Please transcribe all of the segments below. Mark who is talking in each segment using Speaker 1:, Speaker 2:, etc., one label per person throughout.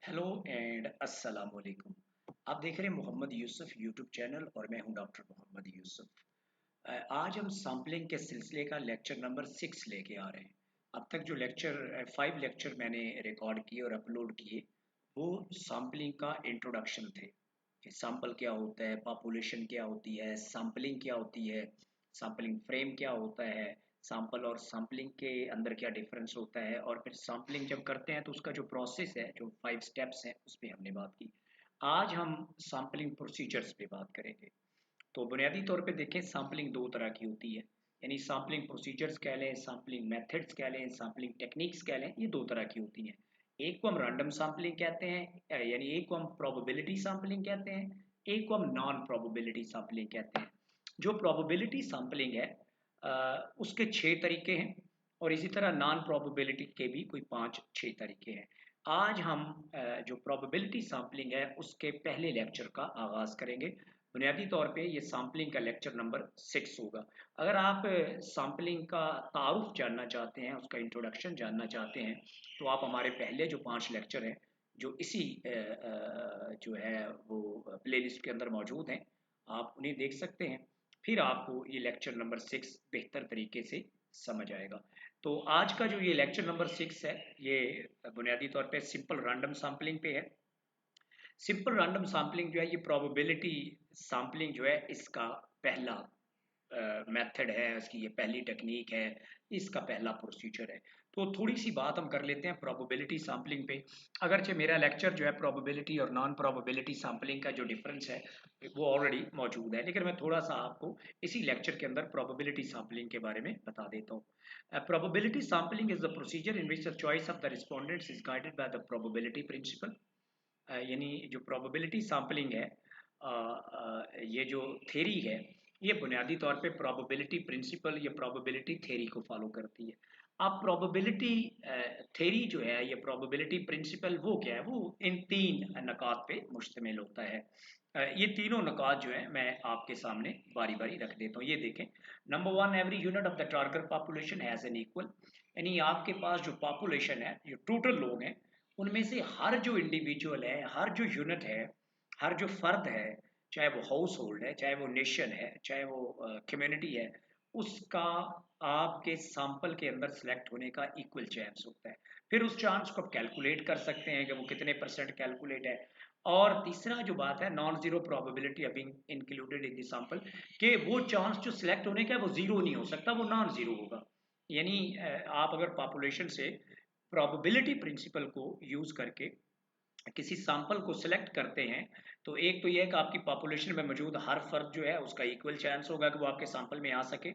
Speaker 1: Hello and अस्सलाम वालेकुम। आप देख रहे हैं मोहम्मद यूसुफ यूट्यूब चैनल और मैं हूं डॉक्टर मोहम्मद यूसुफ। आज हम सैम्पलिंग के सिलसिले का लेक्चर नंबर 6 लेके आ रहे हैं। अब तक जो 5 लेक्चर मैंने रिकॉर्ड किए और अपलोड किए वो सैम्पलिंग का इंट्रोडक्शन थे कि सैंपल क्या होता है, पॉपुलेशन क्या होती है, सैम्पलिंग क्या होती है, सैम्पलिंग फ्रेम क्या होता है, सैंपल और सैम्पलिंग के अंदर क्या डिफरेंस होता है, और फिर सैम्पलिंग जब करते हैं तो उसका जो प्रोसेस है, जो 5 स्टेप्स हैं, उस पे हमने बात की। आज हम सैम्पलिंग प्रोसीजर्स पे बात करेंगे। तो बुनियादी तौर पे देखें, सैम्पलिंग दो तरह की होती है। यानी सैम्पलिंग प्रोसीजर्स कह लें, सैम्पलिंग मेथड्स कह लें, सैम्पलिंग टेक्निक्स कह लें, ये दो तरह की होती हैं। एक को हम रैंडम सैम्पलिंग कहते हैं, यानी एक को हम प्रोबेबिलिटी सैम्पलिंग कहते हैं, एक को हम नॉन प्रोबेबिलिटी सैम्पलिंग कहते हैं। जो प्रोबेबिलिटी सैम्पलिंग है उसके 6 तरीके हैं, और इसी तरह नॉन प्रोबेबिलिटी के भी कोई 5-6 तरीके हैं। आज हम जो प्रोबेबिलिटी सैम्पलिंग है उसके पहले लेक्चर का आगाज़ करेंगे। बुनियादी तौर पे ये सैम्पलिंग का लेक्चर नंबर 6 होगा। अगर आप सैम्पलिंग का तारुफ जानना चाहते हैं, उसका इंट्रोडक्शन जानना चाहते हैं, तो आप हमारे पहले जो 5 लेक्चर हैं, जो इसी जो है वो प्लेलिस्ट के अंदर मौजूद हैं, आप उन्हें देख सकते हैं। फिर आपको ये लेक्चर नंबर 6 बेहतर तरीके से समझ आएगा। तो आज का जो ये लेक्चर नंबर 6 है, ये बुनियादी तौर पे सिंपल रैंडम सैम्पलिंग पे है। सिंपल रैंडम सैम्पलिंग जो है, ये प्रोबेबिलिटी सैम्पलिंग जो है, इसका पहला मेथड है, इसकी ये पहली टेक्निक है, इसका पहला प्रोसीजर है। तो थोड़ी सी बात हम कर लेते हैं प्रोबेबिलिटी सैम्पलिंग पे। अगरचे मेरा लेक्चर जो है प्रोबेबिलिटी और नॉन प्रोबेबिलिटी सैम्पलिंग का जो डिफरेंस है वो ऑलरेडी मौजूद है, लेकिन मैं थोड़ा सा आपको इसी लेक्चर के अंदर प्रोबेबिलिटी सैम्पलिंग के बारे में बता देता हूँ। Probability sampling is the procedure in which the choice of the respondents is guided by the probability principle. यानी जो प्रोबेबिलिटी सैम्पलिंग है, ये जो थ्योरी है, ये बुनियादी तौर पे प्रोबेबिलिटी प्रिंसिपल या प्रोबेबिलिटी थ्योरी को फॉलो करती है। अब प्रोबेबिलिटी थ्योरी जो है, ये प्रोबेबिलिटी प्रिंसिपल वो क्या है, वो इन 3 नकात पे मुश्तमिल होता है। ये तीनों नकात जो है मैं आपके सामने बारी बारी रख देता हूँ। ये देखें, number 1, every unit of the target population has an equal. यानी आपके पास जो पॉपुलेशन है, जो टोटल लोग हैं, उनमें से हर जो इंडिविजुअल है, हर जो यूनिट है, हर जो फर्द है, चाहे वो हाउस होल्ड है, चाहे वो नेशन है, चाहे वो कम्युनिटी है, उसका आपके सैंपल के अंदर सेलेक्ट होने का इक्वल चांस होता है। फिर उस चांस को आप कैलकुलेट कर सकते हैं कि वो कितने परसेंट कैलकुलेट है। और तीसरा जो बात है, non zero probability of being included in the sample, कि वो चांस जो सिलेक्ट होने का है वो जीरो नहीं हो सकता, वो नॉन जीरो होगा। यानी आप अगर पॉपुलेशन से प्रोबेबिलिटी प्रिंसिपल को यूज करके किसी सैंपल को सिलेक्ट करते हैं, तो एक तो यह है कि आपकी पॉपुलेशन में मौजूद हर फर्द जो है उसका इक्वल चांस होगा कि वो आपके सैंपल में आ सके।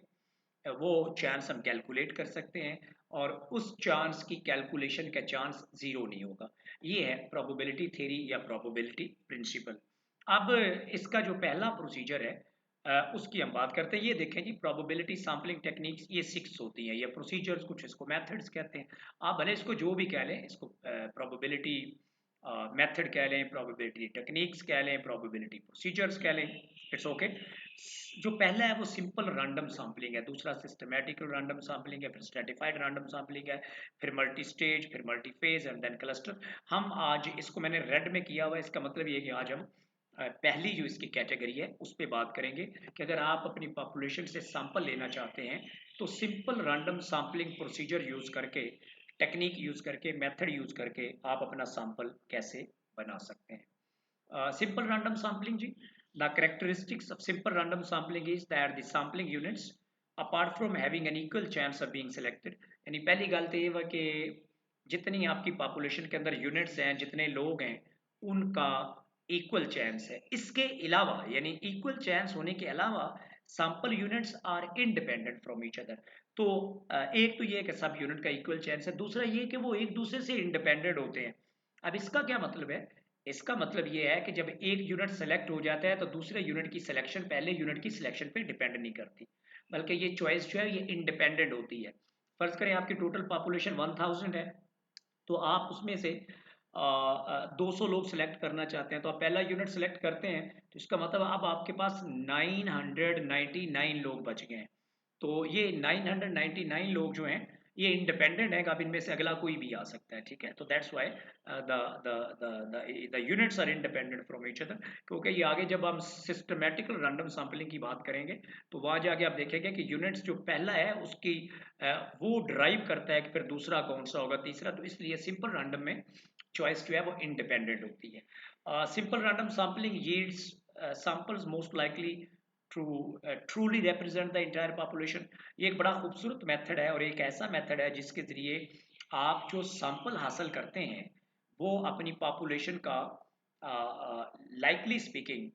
Speaker 1: वो चांस हम कैलकुलेट कर सकते हैं, और उस चांस की कैलकुलेशन का चांस जीरो नहीं होगा। ये है प्रोबेबिलिटी थ्योरी या प्रोबेबिलिटी प्रिंसिपल। अब इसका जो पहला प्रोसीजर है, उसकी हम बात करते हैं। ये देखें जी, प्रोबेबिलिटी सैम्पलिंग टेक्निक्स ये 6 होती हैं, ये प्रोसीजर्स, कुछ इसको मेथड्स कहते हैं। आप भले इसको जो भी कह लें, इसको प्रोबेबिलिटी मेथड कह लें, प्रोबेबिलिटी टेक्निक्स कह लें, प्रोबेबिलिटी प्रोसीजर्स कह लें, इट्स ओके। जो पहला है वो सिंपल रैंडम सैम्पलिंग है, दूसरा सिस्टमैटिक रैंडम सैम्पलिंग है, फिर स्ट्रेटिफाइड रैंडम सैम्पलिंग है, फिर मल्टी स्टेज, फिर multi phase and then cluster. हम आज इसको मैंने रेड में किया हुआ है, इसका मतलब ये है कि आज हम पहली जो इसकी कैटेगरी है उस पर बात करेंगे कि अगर आप अपनी पॉपुलेशन से सैंपल लेना चाहते हैं तो simple random sampling procedure use करके, टेक्निक यूज करके, मेथड यूज करके आप अपना सैंपल कैसे बना सकते हैं। Simple random sampling ji, the characteristics of simple random sampling is that the sampling units, apart from having an equal chance of being selected, यानी पहली गल तो ये हुआ कि जितनी आपकी पॉपुलेशन के अंदर यूनिट्स हैं, जितने लोग हैं, उनका इक्वल चांस है। इसके अलावा, यानी इक्वल चांस होने के अलावा, sample units are independent from each other. तो एक तो ये है कि सब यूनिट का इक्वल चांस है, दूसरा ये कि वो एक दूसरे से इंडिपेंडेंट होते हैं। अब इसका क्या मतलब है? इसका मतलब ये है कि जब एक यूनिट सेलेक्ट हो जाता है तो दूसरे यूनिट की सिलेक्शन पहले यूनिट की सिलेक्शन पे डिपेंड नहीं करती, बल्कि ये चॉइस जो है ये इंडिपेंडेंट होती है। फर्ज करें आपकी टोटल पॉपुलेशन 1000 है, तो आप उसमें से 200 लोग सिलेक्ट करना चाहते हैं, तो आप पहला यूनिट सेलेक्ट करते हैं, तो इसका मतलब अब आपके पास 999 लोग बच गए हैं। तो ये 999 लोग जो हैं, ये इंडिपेंडेंट है, अब इनमें से अगला कोई भी आ सकता है, ठीक है। तो that's why the units are independent from each other, क्योंकि ये आगे जब हम सिस्टमेटिकल रैंडम सैंपलिंग की बात करेंगे तो वहाँ जाके आप देखेंगे कि यूनिट्स जो पहला है उसकी वो ड्राइव करता है कि फिर दूसरा कौन सा होगा, तीसरा, तो इसलिए सिंपल रैंडम में चॉइस जो है वो इंडिपेंडेंट होती है। Simple random sampling yields samples most likely to truly represent the entire population। ये एक बड़ा खूबसूरत मेथड है और एक ऐसा मेथड है जिसके ज़रिए आप जो सैंपल हासिल करते हैं वो अपनी पॉपुलेशन का लाइकली स्पीकिंग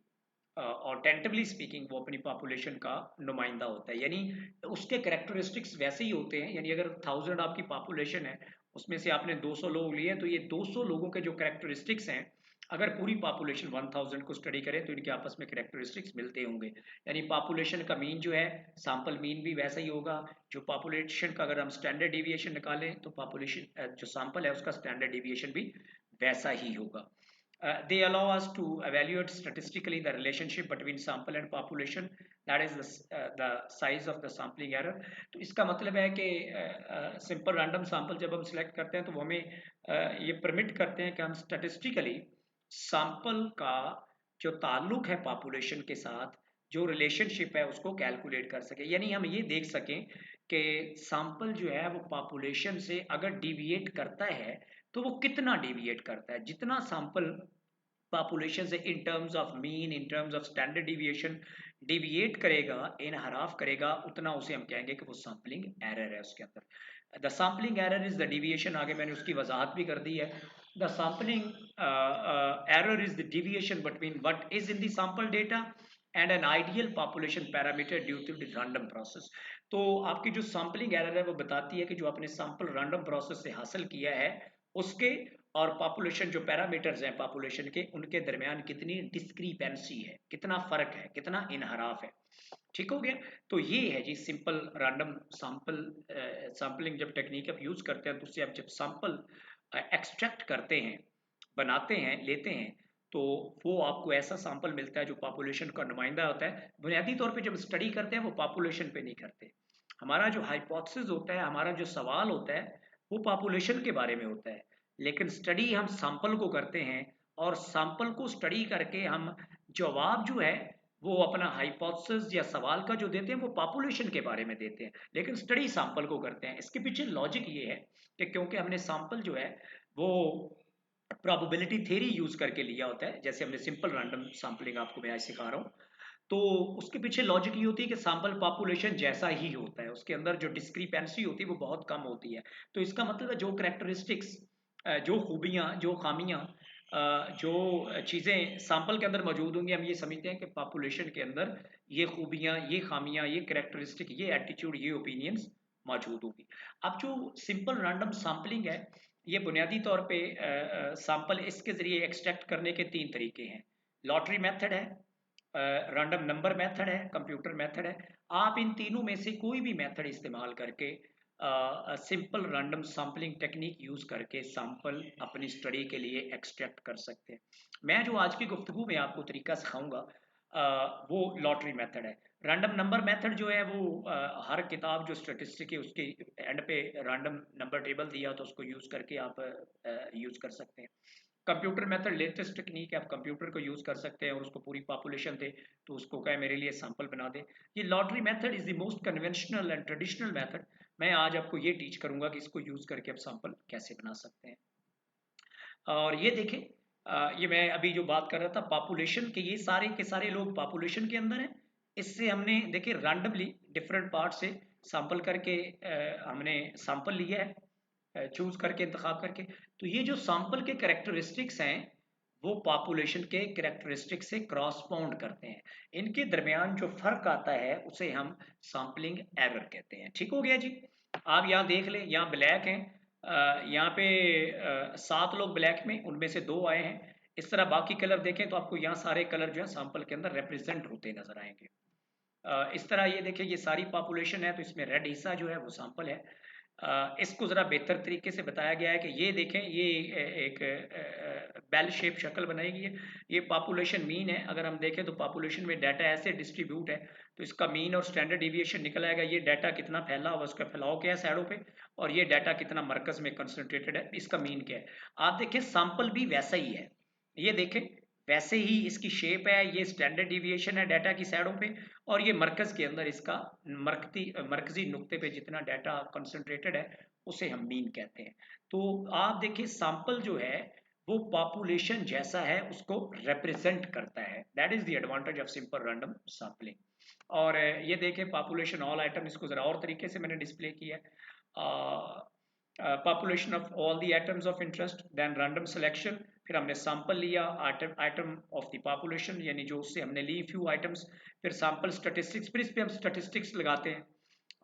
Speaker 1: और टेंटिवली स्पीकिंग वो अपनी पॉपुलेशन का नुमाइंदा होता है, यानी उसके करेक्टरिस्टिक्स वैसे ही होते हैं। यानी अगर 1000 आपकी पॉपुलेशन है, उसमें से आपने 200 लोग लिए, तो ये 200 लोगों के जो करेक्टरिस्टिक्स हैं, अगर पूरी पॉपुलेशन 1000 को स्टडी करें तो इनके आपस में करेक्टरिस्टिक्स मिलते होंगे। यानी पॉपुलेशन का मीन जो है, सैंपल मीन भी वैसा ही होगा। जो पॉपुलेशन का अगर हम स्टैंडर्ड डेविएशन निकालें तो पॉपुलेशन जो सैंपल है उसका स्टैंडर्ड डेविएशन भी वैसा ही होगा। They allow us to evaluate statistically the relationship between sample and population, that is the size of the sampling error। तो इसका मतलब है कि सिंपल रैंडम सैंपल जब हम सिलेक्ट करते हैं तो वो हमें ये परमिट करते हैं कि हम स्टैटिस्टिकली सैंपल का जो ताल्लुक है पॉपुलेशन के साथ, जो रिलेशनशिप है उसको कैलकुलेट कर सके। यानी हम ये देख सकें कि सैंपल जो है वो पॉपुलेशन से अगर डिविएट करता है तो वो कितना डिविएट करता है। जितना सैंपल पॉपुलेशन से in terms of mean, in terms of standard deviation deviate करेगा, इनहराफ करेगा, उतना उसे हम कहेंगे कि वो सैंपलिंग एरर है उसके अंदर। The sampling error is the deviation, आगे मैंने उसकी वजाहत भी कर दी है। The sampling error is the deviation between what is in the sample data and an ideal population parameter due to the random process. तो आपकी जो सैंपलिंग एरर है वो बताती है कि जो आपने सैंपल रैंडम प्रोसेस से हासिल किया है उसके और पॉपुलेशन जो पैरामीटर्स हैं पॉपुलेशन के, उनके दरमियान कितनी डिस्क्रिपेंसी है, कितना फर्क है, कितना इनहराफ है। ठीक हो गया। तो ये है जी सिंपल रैंडम सैंपलिंग जब टेक्निक आप यूज करते हैं तो उससे आप जब सैंपल एक्सट्रैक्ट करते हैं, बनाते हैं, लेते हैं, तो वो आपको ऐसा सैंपल मिलता है जो पॉपुलेशन का नुमाइंदा होता है। बुनियादी तौर पे जब स्टडी करते हैं वो पॉपुलेशन पे नहीं करते। हमारा जो हाइपोथेसिस होता है, हमारा जो सवाल होता है वो पॉपुलेशन के बारे में होता है, लेकिन स्टडी हम सैंपल को करते हैं और सैंपल को स्टडी करके हम जवाब जो है वो अपना हाइपोथेसिस या सवाल का जो देते हैं वो पॉपुलेशन के बारे में देते हैं, लेकिन स्टडी सैंपल को करते हैं। इसके पीछे लॉजिक ये है कि क्योंकि हमने सैंपल जो है वो प्रोबेबिलिटी थ्योरी यूज करके लिया होता है, जैसे हमने सिंपल रैंडम सैंपलिंग आपको मैं आज सिखा रहा हूँ, तो उसके पीछे लॉजिक ये होती है कि सैंपल पॉपुलेशन जैसा ही होता है, उसके अंदर जो डिस्क्रिपेंसी होती है वो बहुत कम होती है। तो इसका मतलब है जो करेक्टरिस्टिक्स, जो खूबियाँ, जो खामियाँ, जो चीज़ें सैंपल के अंदर मौजूद होंगी, हम ये समझते हैं कि पॉपुलेशन के अंदर ये खूबियाँ, ये खामियाँ, ये करेक्टरिस्टिक, ये एटीट्यूड, ये ओपिनियंस मौजूद होगी। अब जो सिंपल रैंडम सैंपलिंग है ये बुनियादी तौर पे सैंपल इसके ज़रिए एक्सट्रैक्ट करने के 3 तरीके हैं। लॉटरी मेथड है, रैंडम नंबर मेथड है, कंप्यूटर मेथड है। आप इन तीनों में से कोई भी मेथड इस्तेमाल करके simple random sampling technique use करके सैंपल अपनी स्टडी के लिए एक्सट्रैक्ट कर सकते हैं। मैं जो आज की गुफ्तगू में आपको तरीका सिखाऊंगा वो लॉटरी मेथड है। रैंडम नंबर मेथड जो है वो हर किताब जो स्टेटिस्टिक है उसके एंड पे रैंडम नंबर टेबल दिया तो उसको यूज करके आप यूज कर सकते हैं। कंप्यूटर मेथड लेटेस्ट टेक्निक है, आप कंप्यूटर को यूज कर सकते हैं और उसको पूरी पॉपुलेशन दे तो उसको कहे मेरे लिए सैंपल बना दे। ये lottery method is the most conventional and traditional method. मैं आज आपको ये टीच करूंगा कि इसको यूज करके आप सैंपल कैसे बना सकते हैं। और ये देखें, ये मैं अभी जो बात कर रहा था पॉपुलेशन के, ये सारे के सारे लोग पॉपुलेशन के अंदर हैं। इससे हमने देखिए रैंडमली डिफरेंट पार्ट से सैंपल करके हमने सैंपल लिया है, चूज करके, इंतखाब करके। तो ये जो सैंपल के करेक्टरिस्टिक्स हैं वो पॉपुलेशन के करेक्टरिस्टिक से क्रॉसपाउंड करते हैं। इनके दरमियान जो फर्क आता है उसे हम सैंपलिंग एरर कहते हैं। ठीक हो गया जी। आप यहाँ देख लें, यहाँ ब्लैक हैं, यहाँ पे 7 लोग ब्लैक में, उनमें से 2 आए हैं। इस तरह बाकी कलर देखें तो आपको यहाँ सारे कलर जो है सैंपल के अंदर रिप्रेजेंट होते नजर आएंगे। इस तरह ये देखिए ये सारी पॉपुलेशन है तो इसमें रेड हिस्सा जो है वो सैंपल है। इसको ज़रा बेहतर तरीके से बताया गया है कि ये देखें, ये एक बेल शेप शक्ल बनाएगी ये पॉपुलेशन मीन है। अगर हम देखें तो पॉपुलेशन में डाटा ऐसे डिस्ट्रीब्यूट है तो इसका मीन और स्टैंडर्ड डिविएशन निकल आएगा। ये डाटा कितना फैला हुआ, उसका फैलाव क्या है साइडों पे, और ये डाटा कितना मरकज में कंसंट्रेटेड है, इसका मीन क्या है। आप देखें सैंपल भी वैसा ही है, ये देखें वैसे ही इसकी शेप है, ये स्टैंडर्ड डिविएशन है डाटा की साइडों पे, और ये मरकज के अंदर इसका मरकजी नुक्ते पे जितना डाटा कंसंट्रेटेड है उसे हम मीन कहते हैं। तो आप देखिए सैंपल जो है वो पॉपुलेशन जैसा है उसको रिप्रेजेंट करता है। That is the advantage of simple random sampling. और ये देखें पॉपुलेशन ऑल आइटम, इसको जरा और तरीके से मैंने डिस्प्ले किया है। Population of all the items of interest, then random selection, फिर हमने सैंपल लिया आइटम ऑफ द पॉपुलेशन यानी जो उससे हमने ली फ्यू आइटम्स, फिर सैंपल स्टैटिस्टिक्स, फिर इस पे हम स्टैटिस्टिक्स लगाते हैं।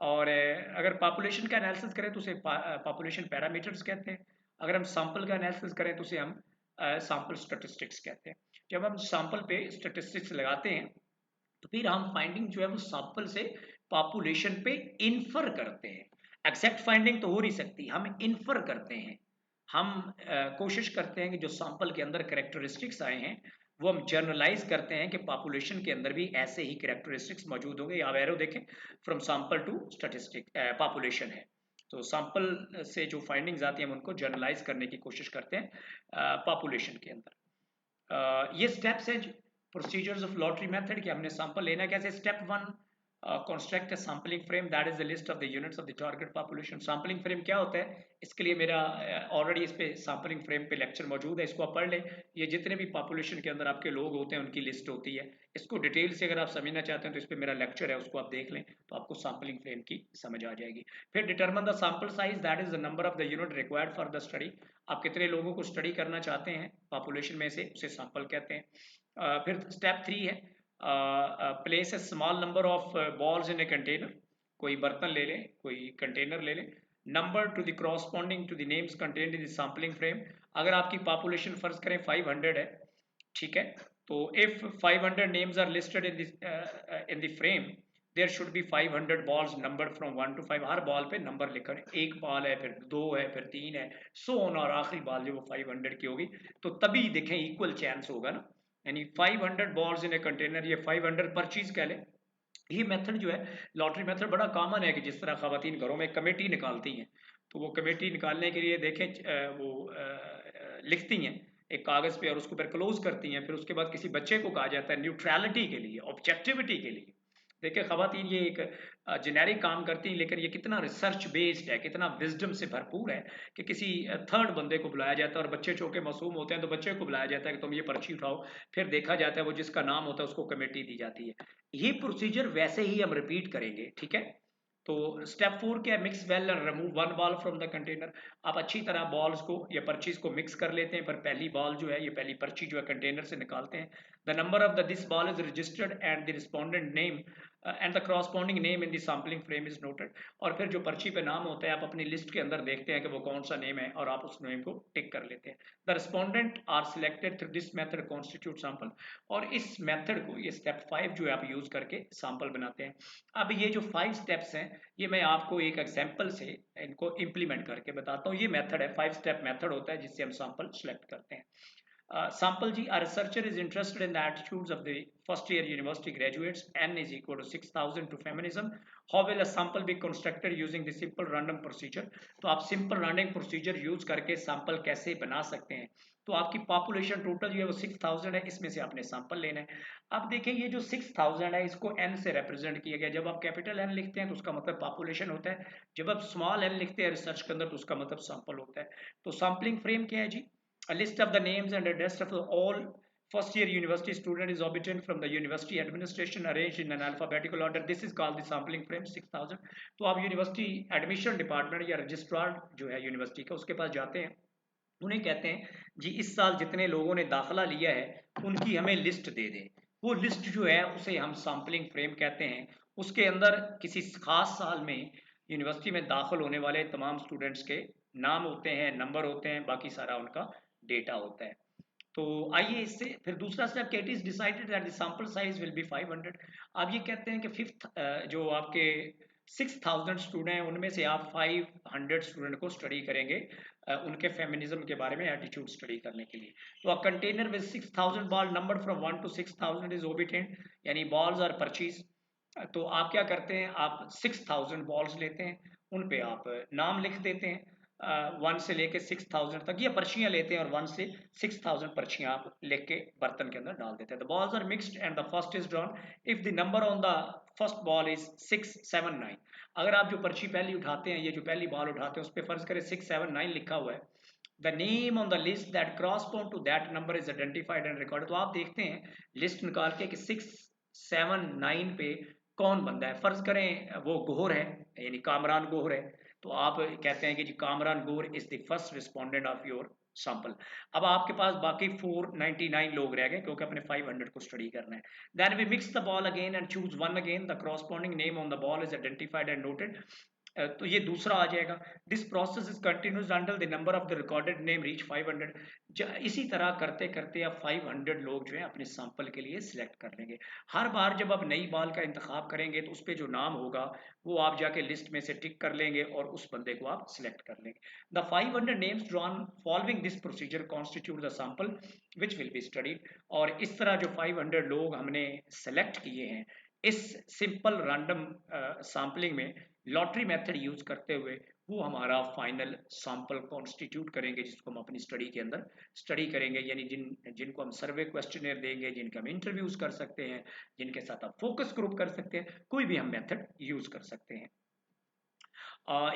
Speaker 1: और अगर पॉपुलेशन का एनालिसिस करें तो उसे पॉपुलेशन पैरामीटर्स कहते हैं। अगर हम सैंपल का एनालिसिस करें तो उसे हम सैंपल स्टैटिस्टिक्स कहते हैं। जब हम सैंपल पे स्टैटिस्टिक्स लगाते हैं तो फिर हम फाइंडिंग जो है वो सैंपल से पॉपुलेशन पे इन्फर करते हैं। एग्जैक्ट फाइंडिंग तो हो नहीं सकती, हम इन्फर करते हैं। हम कोशिश करते हैं कि जो सैंपल के अंदर कैरेक्टरिस्टिक्स आए हैं वो हम जनरलाइज करते हैं कि पॉपुलेशन के अंदर भी ऐसे ही कैरेक्टरिस्टिक्स मौजूद होंगे। आप एरो देखें, from sample to statistic population है। तो सैंपल से जो फाइंडिंग्स आती हैं हम उनको जनरलाइज करने की कोशिश करते हैं पॉपुलेशन के अंदर। ये स्टेप्स हैं प्रोसीजर्स ऑफ लॉटरी मेथड कि हमने सैंपल लेना कैसे। Step 1, construct a sampling frame that is the list of the units of the target population। sampling frame क्या होता है, इसके लिए मेरा ऑलरेडी इस पे sampling frame पे लेक्चर मौजूद है, इसको आप पढ़ लें। ये जितने भी पॉपुलेशन के अंदर आपके लोग होते हैं उनकी लिस्ट होती है। इसको डिटेल से अगर आप समझना चाहते हैं तो इस पे मेरा लेक्चर है, उसको आप देख लें तो आपको sampling frame की समझ आ जाएगी। फिर determine the sample size, that is the number of the unit required for the study. आप कितने लोगों को स्टडी करना चाहते हैं पॉपुलेशन में से, उसे सैंपल कहते हैं। फिर स्टेप 3 है place a small number of balls in a container. कोई बर्तन ले लें, कोई कंटेनर ले लें, number to the corresponding to the names contained in the sampling frame. अगर आपकी पॉपुलेशन फर्ज करें 500 है, ठीक है, तो if 500 names are listed in the frame there should be 500 balls numbered from 1 to 5। हर बॉल पे नंबर लिखा है, एक बॉल है, फिर 2 है, फिर 3 है, सो ऑन, और आखिरी बॉल जो वो 500 की होगी। तो तभी देखें इक्वल चांस होगा ना, यानी 500 बॉल्स इन ए कंटेनर, ये 500 परचीज कह लें। ये मेथड जो है लॉटरी मेथड बड़ा कॉमन है कि जिस तरह खवातीन घरों में कमेटी निकालती हैं, तो वो कमेटी निकालने के लिए देखें वो लिखती हैं एक कागज़ पे और उसको फिर क्लोज करती हैं। फिर उसके बाद किसी बच्चे को कहा जाता है न्यूट्रलिटी के लिए, ऑब्जेक्टिविटी के लिए। देखिए खवातीन ये एक जेनेरिक काम करती हैं, लेकिन ये कितना रिसर्च बेस्ड है, कितना विजडम से भरपूर है कि किसी थर्ड बंदे को बुलाया जाता है और बच्चे चौके मासूम होते हैं तो बच्चे को बुलाया जाता है कि तुम ये पर्ची उठाओ। फिर देखा जाता है वो जिसका नाम होता है उसको कमेटी दी जाती है। ये प्रोसीजर वैसे ही हम रिपीट करेंगे, ठीक है। तो स्टेप 4 क्या है, mix well and remove one ball from the container. आप अच्छी तरह बॉल्स को या पर्चीज को मिक्स कर लेते हैं, पर पहली बॉल जो है, ये पहली पर्ची जो है कंटेनर से निकालते हैं। The number of the this ball is registered and the respondent name and the corresponding name in the sampling frame is noted. और फिर जो पर्ची पे नाम होता है आप अपनी लिस्ट के अंदर देखते हैं कि वो कौन सा नेम है और आप उस नेम को टिक कर लेते हैं। The respondent are selected through this method constitute sample. और इस मेथड को, ये स्टेप 5 जो है आप यूज करके सैंपल बनाते हैं। अब ये जो 5 स्टेप्स हैं ये मैं आपको एक एग्जांपल से इनको इंप्लीमेंट करके बताता हूँ। ये मेथड है, 5 स्टेप मेथड होता है जिससे हम सैंपल सेलेक्ट करते हैं। Sample Ji, a researcher is interested in the attitudes of the first year university graduates. N is equal to 6000 to feminism. How will a sample be constructed using the simple random procedure? तो आप simple random procedure use करके sample कैसे बना सकते हैं। तो आपकी population total जो है वो 6000 है, इसमें से आपने sample लेना है। अब देखें ये जो 6000 है इसको n से represent किया गया। जब आप capital N लिखते हैं तो उसका मतलब population होता है, जब आप small n लिखते हैं रिसर्च के अंदर तो उसका मतलब sample होता है। तो sampling frame क्या है जी, a list of the names and address of all first year university student is obtained from the university administration arranged in an alphabetical order. This is called the sampling frame 6000। तो आप university admission department या registrar जो है university का उसके पास जाते हैं, उन्हें कहते हैं जी इस साल जितने लोगों ने दाखिला लिया है उनकी हमें लिस्ट दे दें। वो लिस्ट जो है उसे हम सैंपलिंग फ्रेम कहते हैं। उसके अंदर किसी खास साल में यूनिवर्सिटी में दाखिल होने वाले तमाम स्टूडेंट्स के नाम होते हैं, नंबर होते हैं, बाकी सारा उनका डेटा होता है। तो आइए इससे फिर दूसरा step, it is decided that the sample size will be 500। आप ये कहते हैं कि फिफ्थ जो आपके 6000 स्टूडेंट हैं उनमें से आप 500 स्टूडेंट को स्टडी करेंगे उनके फेमिनिज्म के बारे में एटीट्यूड स्टडी करने के लिए। तो a container with 6000 ball number from 1 to 6000 is obtained, यानी बॉल्स आर परचेज। तो आप क्या करते हैं, आप 6000 बॉल्स लेते हैं, उन पे आप नाम लिख देते हैं 1 से लेके 6000 तक, ये पर्चियां लेते हैं और 1 से 6000 पर्चियां आप लिख के बर्तन के अंदर डाल देते हैं। The balls are mixed and the first is drawn if the number on the first ball is 6, 7, 9। अगर आप जो पर्ची पहली उठाते हैं, ये जो पहली बॉल उठाते हैं, उस पर फर्ज करें 6, 7, 9 लिखा हुआ है, the name on the list that corresponds to that number is identified and recorded. तो आप देखते हैं लिस्ट निकाल के कि 6, 7, 9 पे कौन बंदा है। फर्ज करें वो गोहर है, यानी कामरान गोहर है, तो आप कहते हैं कि जी Kamran Gohar is the first respondent of your sample. अब आपके पास बाकी 499 लोग रह गए क्योंकि अपने 500 को स्टडी करना है। Then we mix the ball again and choose one again, the corresponding name on the ball is identified and noted. तो ये दूसरा आ जाएगा। This process is continuous until the number of the recorded name reach 500। इसी तरह करते करते आप 500 लोग जो है अपने सैंपल के लिए सिलेक्ट कर लेंगे। हर बार जब आप नई बॉल का इंतखाब करेंगे तो उस पर जो नाम होगा वो आप जाके लिस्ट में से टिक कर लेंगे और उस बंदे को आप सिलेक्ट कर लेंगे। The 500 names drawn following this procedure constitute the sample which will be studied. और इस तरह जो 500 लोग हमने सेलेक्ट किए हैं, इस सिंपल रैंडम सैम्पलिंग में लॉटरी मेथड यूज करते हुए वो हमारा फाइनल सैंपल कॉन्स्टिट्यूट करेंगे, जिसको हम अपनी स्टडी के अंदर स्टडी करेंगे। यानी जिनको हम सर्वे क्वेश्चनर देंगे, जिनके हम इंटरव्यूज कर सकते हैं, जिनके साथ आप फोकस ग्रुप कर सकते हैं, कोई भी हम मेथड यूज कर सकते हैं।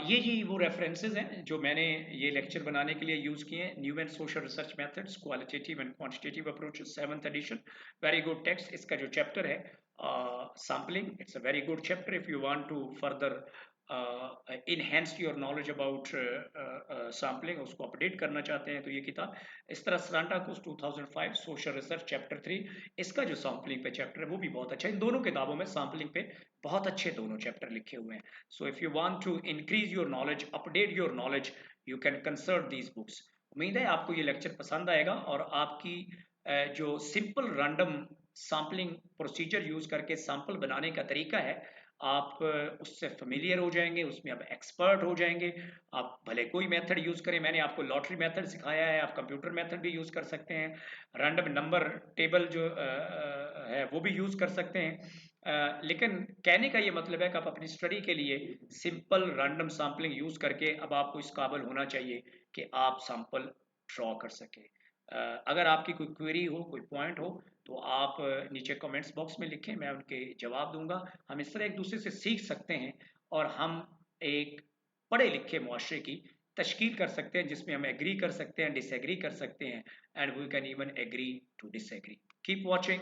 Speaker 1: ये जी वो रेफरेंसेस हैं जो मैंने ये लेक्चर बनाने के लिए यूज किए हैं। New and social research methods, qualitative and quantitative approaches, 7th edition, very good text. इसका जो चैप्टर है sampling, it's a very good chapter if you want to further enhance your knowledge about sampling, उसको update करना चाहते हैं तो ये किताब। इस तरह सरांटाकुस 2005 सोशल रिसर्च चैप्टर 3, इसका जो सैम्पलिंग पे चैप्टर है वो भी बहुत अच्छा है। इन दोनों किताबों में सैम्पलिंग पे बहुत अच्छे दोनों चैप्टर लिखे हुए हैं। So if you want to increase your knowledge, update your knowledge, you can consult these books. उम्मीद है आपको ये लेक्चर पसंद आएगा और आपकी जो simple random sampling procedure use करके सैंपल बनाने का तरीका है, आप उससे फेमिलियर हो जाएंगे, उसमें आप एक्सपर्ट हो जाएंगे। आप भले कोई मेथड यूज करें, मैंने आपको लॉटरी मेथड सिखाया है, आप कंप्यूटर मेथड भी यूज कर सकते हैं, रैंडम नंबर टेबल जो है वो भी यूज कर सकते हैं। लेकिन कहने का ये मतलब है कि आप अपनी स्टडी के लिए सिंपल रैंडम सैम्पलिंग यूज करके अब आपको इस काबिल होना चाहिए कि आप सैंपल ड्रॉ कर सके। अगर आपकी कोई क्वेरी हो, कोई पॉइंट हो, तो आप नीचे कमेंट्स बॉक्स में लिखें, मैं उनके जवाब दूंगा। हम इस तरह एक दूसरे से सीख सकते हैं और हम एक पढ़े लिखे मुआशरे की तश्कील कर सकते हैं, जिसमें हम एग्री कर सकते हैं, डिसएग्री कर सकते हैं, and we can even agree to disagree. Keep watching.